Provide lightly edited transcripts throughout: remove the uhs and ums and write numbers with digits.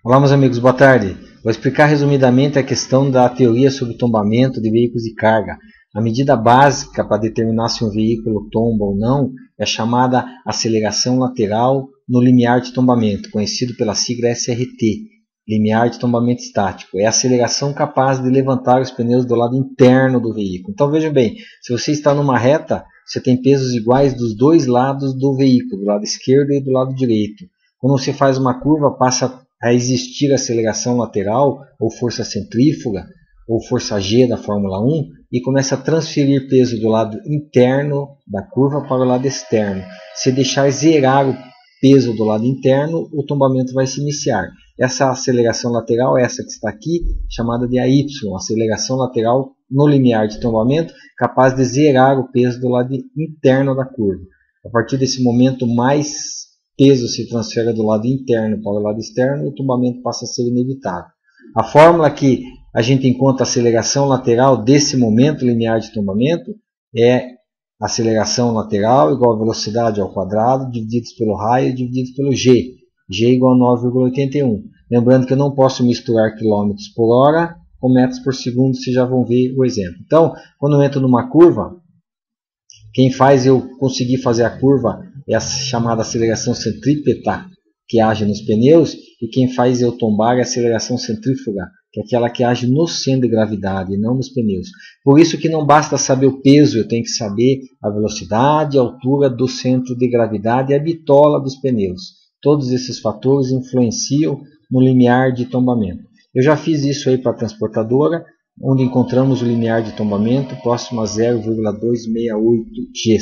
Olá, meus amigos, boa tarde. Vou explicar resumidamente a questão da teoria sobre tombamento de veículos de carga. A medida básica para determinar se um veículo tomba ou não é chamada aceleração lateral no limiar de tombamento, conhecido pela sigla SRT, limiar de tombamento estático. É a aceleração capaz de levantar os pneus do lado interno do veículo. Então vejam bem, se você está numa reta, você tem pesos iguais dos dois lados do veículo, do lado esquerdo e do lado direito. Quando você faz uma curva, passa a existir aceleração lateral, ou força centrífuga, ou força G da Fórmula 1, e começa a transferir peso do lado interno da curva para o lado externo. Se deixar zerar o peso do lado interno, o tombamento vai se iniciar. Essa aceleração lateral, essa que está aqui, chamada de AY, aceleração lateral no limiar de tombamento, capaz de zerar o peso do lado interno da curva. A partir desse momento, mais peso se transfere do lado interno para o lado externo e o tombamento passa a ser inevitável. A fórmula que a gente encontra a aceleração lateral desse momento limiar de tombamento é aceleração lateral igual a velocidade ao quadrado divididos pelo raio divididos pelo G. G igual a 9,81. Lembrando que eu não posso misturar km por hora com metros por segundo, vocês já vão ver o exemplo. Então, quando eu entro numa curva, quem faz eu conseguir fazer a curva é a chamada aceleração centrípeta, que age nos pneus, e quem faz eu tombar é a aceleração centrífuga, que é aquela que age no centro de gravidade, e não nos pneus. Por isso que não basta saber o peso, eu tenho que saber a velocidade, a altura do centro de gravidade e a bitola dos pneus. Todos esses fatores influenciam no limiar de tombamento. Eu já fiz isso aí para a transportadora, onde encontramos o limiar de tombamento próximo a 0,268 G.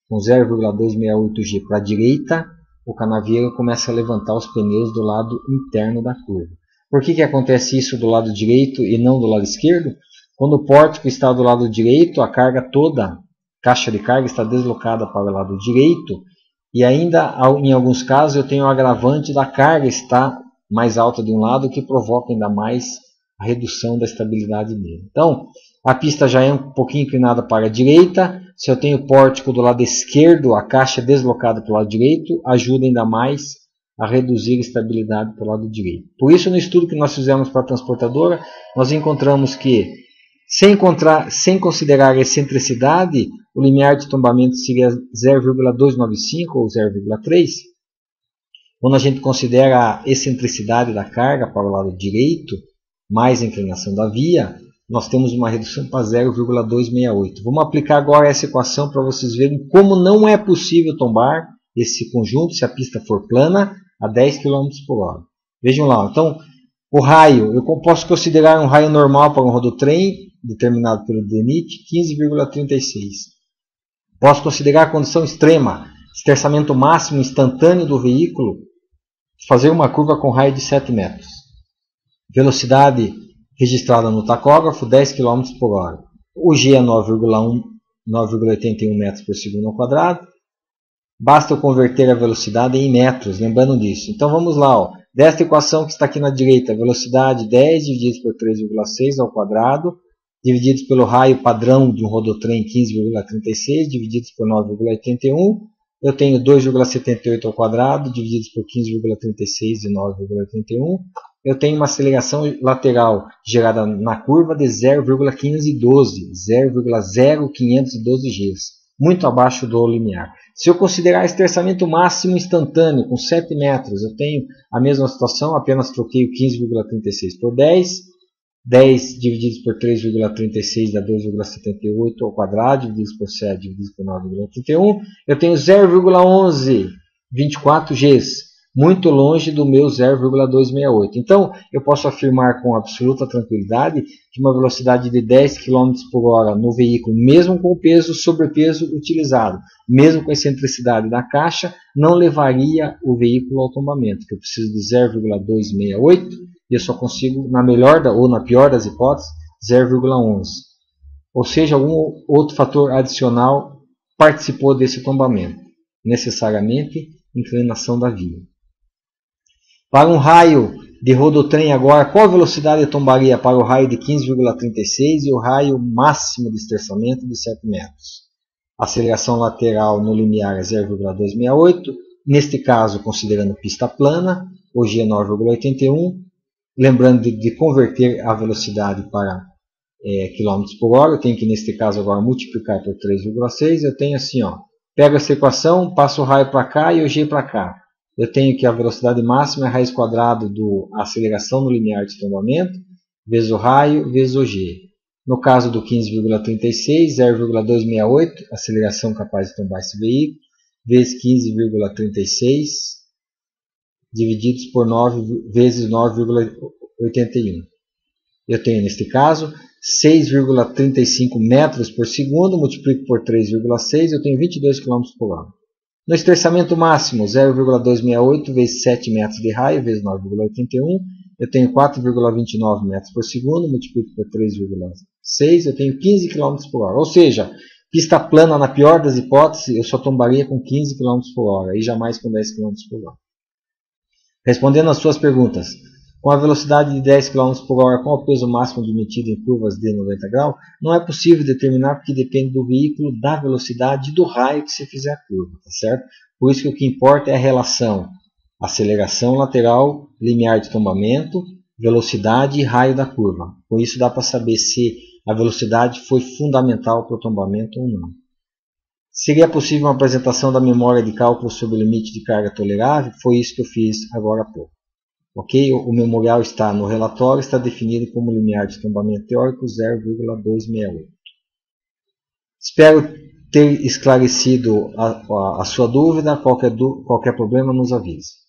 Com 0,268 G para a direita, o canavieiro começa a levantar os pneus do lado interno da curva. Por que acontece isso do lado direito e não do lado esquerdo? Quando o pórtico está do lado direito, a carga toda, a caixa de carga está deslocada para o lado direito, e ainda em alguns casos eu tenho o agravante da carga estar mais alta de um lado, que provoca ainda mais a redução da estabilidade dele. Então, a pista já é um pouquinho inclinada para a direita. Se eu tenho o pórtico do lado esquerdo, a caixa deslocada para o lado direito, ajuda ainda mais a reduzir a estabilidade para o lado direito. Por isso, no estudo que nós fizemos para a transportadora, nós encontramos que, sem considerar a excentricidade, o limiar de tombamento seria 0,295 ou 0,3. Quando a gente considera a excentricidade da carga para o lado direito, mais a inclinação da via, nós temos uma redução para 0,268. Vamos aplicar agora essa equação para vocês verem como não é possível tombar esse conjunto se a pista for plana a 10 km por hora. Vejam lá, então, o raio, eu posso considerar um raio normal para um rodotrem, determinado pelo DENIT, 15,36. Posso considerar a condição extrema, esterçamento máximo instantâneo do veículo, fazer uma curva com raio de 7 metros. Velocidade registrada no tacógrafo, 10 km por hora. O G é 9,81 metros por segundo ao quadrado. Basta eu converter a velocidade em metros, lembrando disso. Então vamos lá, ó. Desta equação que está aqui na direita, velocidade 10 divididos por 3,6 ao quadrado, divididos pelo raio padrão de um rodotrem 15,36, divididos por 9,81. Eu tenho 2,78 ao quadrado, divididos por 15,36 de 9,81. Eu tenho uma aceleração lateral gerada na curva de 0,512, 0,0512 G, muito abaixo do limiar. Se eu considerar esterçamento máximo instantâneo com 7 metros, eu tenho a mesma situação, apenas troquei o 15,36 por 10. 10 divididos por 3,36 dá 2,78 ao quadrado, divididos por 7 divididos por 9,81. Eu tenho 0,1124 G, muito longe do meu 0,268. Então, eu posso afirmar com absoluta tranquilidade que uma velocidade de 10 km por hora no veículo, mesmo com o peso sobrepeso utilizado, mesmo com a excentricidade da caixa, não levaria o veículo ao tombamento, que eu preciso de 0,268 e eu só consigo, na melhor ou na pior das hipóteses, 0,11. Ou seja, algum outro fator adicional participou desse tombamento, necessariamente inclinação da via. Para um raio de rodotrem agora, qual velocidade eu tombaria para o raio de 15,36 e o raio máximo de esterçamento de 7 metros? A aceleração lateral no limiar é 0,268, neste caso considerando pista plana, OG 9,81. Lembrando de converter a velocidade para km por hora, eu tenho que neste caso agora multiplicar por 3,6, eu tenho assim, ó, pego essa equação, passo o raio para cá e o g para cá. Eu tenho que a velocidade máxima é a raiz quadrada da aceleração no limiar de tombamento, vezes o raio, vezes o g. No caso do 15,36, 0,268, aceleração capaz de tombar esse veículo, vezes 15,36, divididos por 9 vezes 9,81. Eu tenho neste caso 6,35 metros por segundo, multiplico por 3,6, eu tenho 22 km por hora. No estressamento máximo, 0,268 vezes 7 metros de raio, vezes 9,81, eu tenho 4,29 metros por segundo, multiplico por 3,6, eu tenho 15 km por hora. Ou seja, pista plana, na pior das hipóteses, eu só tombaria com 15 km por hora, e jamais com 10 km por hora. Respondendo às suas perguntas, com a velocidade de 10 km por hora com o peso máximo admitido em curvas de 90 graus, não é possível determinar porque depende do veículo, da velocidade e do raio que se fizer a curva, tá certo? Por isso que o que importa é a relação aceleração lateral, limiar de tombamento, velocidade e raio da curva. Com isso dá para saber se a velocidade foi fundamental para o tombamento ou não. Seria possível uma apresentação da memória de cálculo sobre o limite de carga tolerável? Foi isso que eu fiz agora há pouco. Ok? O memorial está no relatório, está definido como limiar de tombamento teórico 0,268. Espero ter esclarecido a sua dúvida. Qualquer problema nos avise.